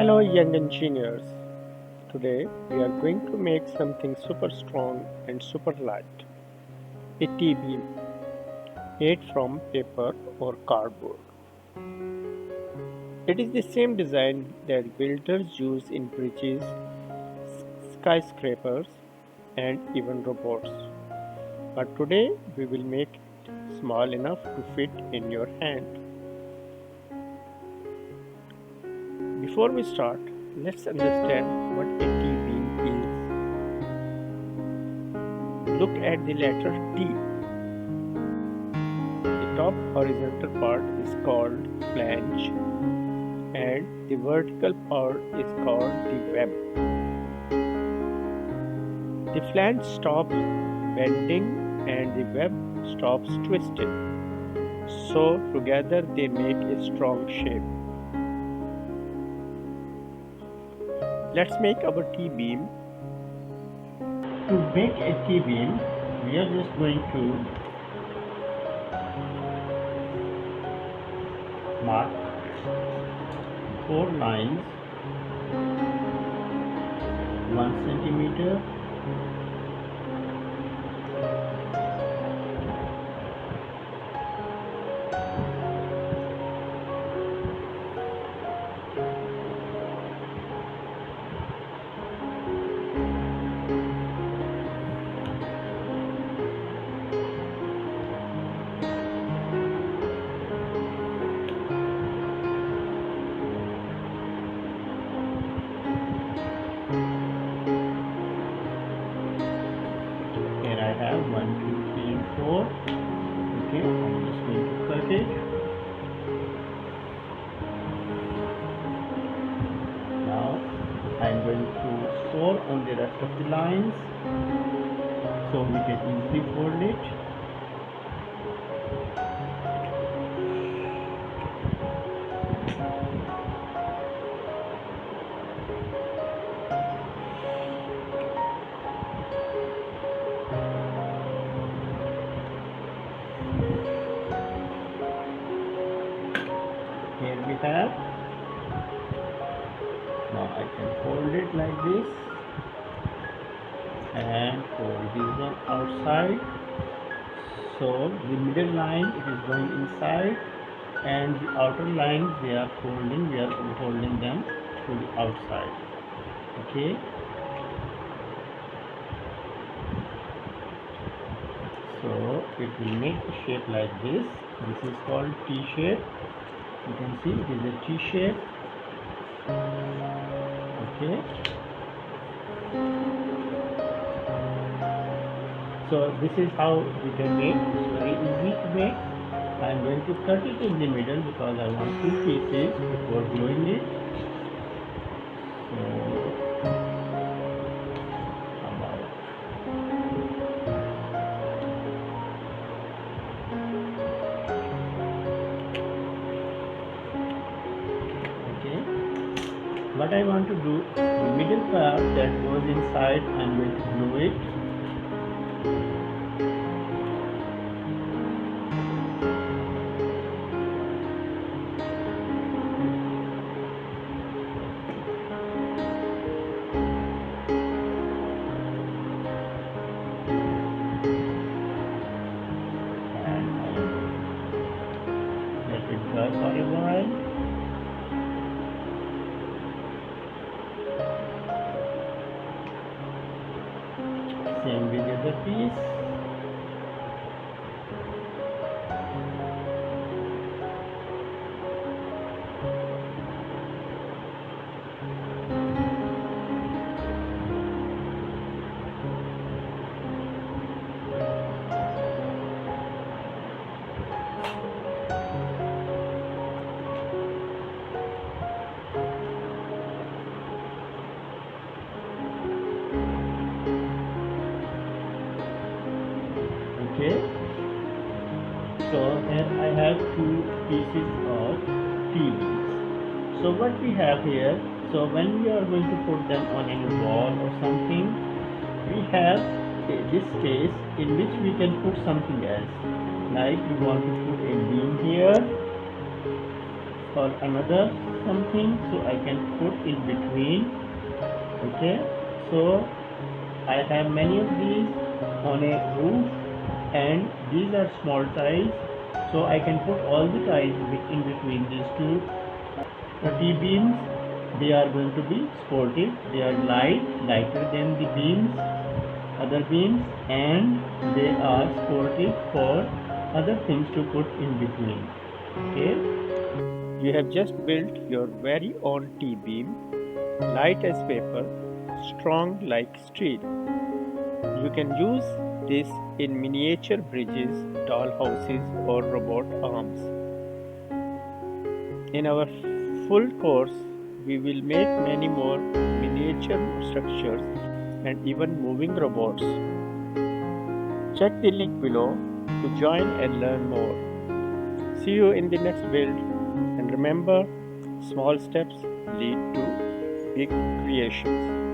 Hello, young engineers. Today we are going to make something super strong and super light, a T-beam made from paper or cardboard. It is the same design that builders use in bridges, skyscrapers, and even robots. But today we will make it small enough to fit in your hand. Before we start, let's understand what a T-beam is. Look at the letter T. The top horizontal part is called flange and the vertical part is called the web. The flange stops bending and the web stops twisting. So together they make a strong shape. Let's make our T-beam. To make a T-beam, we are just going to mark 4 lines, 1 centimeter, Here I have 1, 2, 3, and 4. Okay, I'm just going to cut it. Now I'm going to sew on the rest of the lines so we can easily fold it. Here we have. Now I can fold it like this and fold this one outside. So the middle line it is going inside and the outer lines we are holding them to the outside. Okay. So it will make the shape like this. This is called T shape. You can see it is a T shape. Okay. So this is how we can make. It's very easy to make. I am going to cut it in the middle because I want 2 pieces before gluing it. So about okay. What I want to do, the middle part that goes inside, I am going to glue it. For a while. Same with the other piece. Okay, so here I have 2 pieces of T-beams. So what we have here, so when we are going to put them on any wall or something, we have this space in which we can put something else. Like we want to put a beam here or another something, so I can put in between. Okay, so I have many of these on a roof, and these are small tiles, so I can put all the tiles in between these two T-beams. They are going to be sportive, they are lighter than the other beams, and they are sportive for other things to put in between. Okay, you have just built your very own T-beam, light as paper, strong like steel. You can use this in miniature bridges, tall houses, or robot arms. In our full course, we will make many more miniature structures and even moving robots. Check the link below to join and learn more. See you in the next build, and remember, small steps lead to big creations.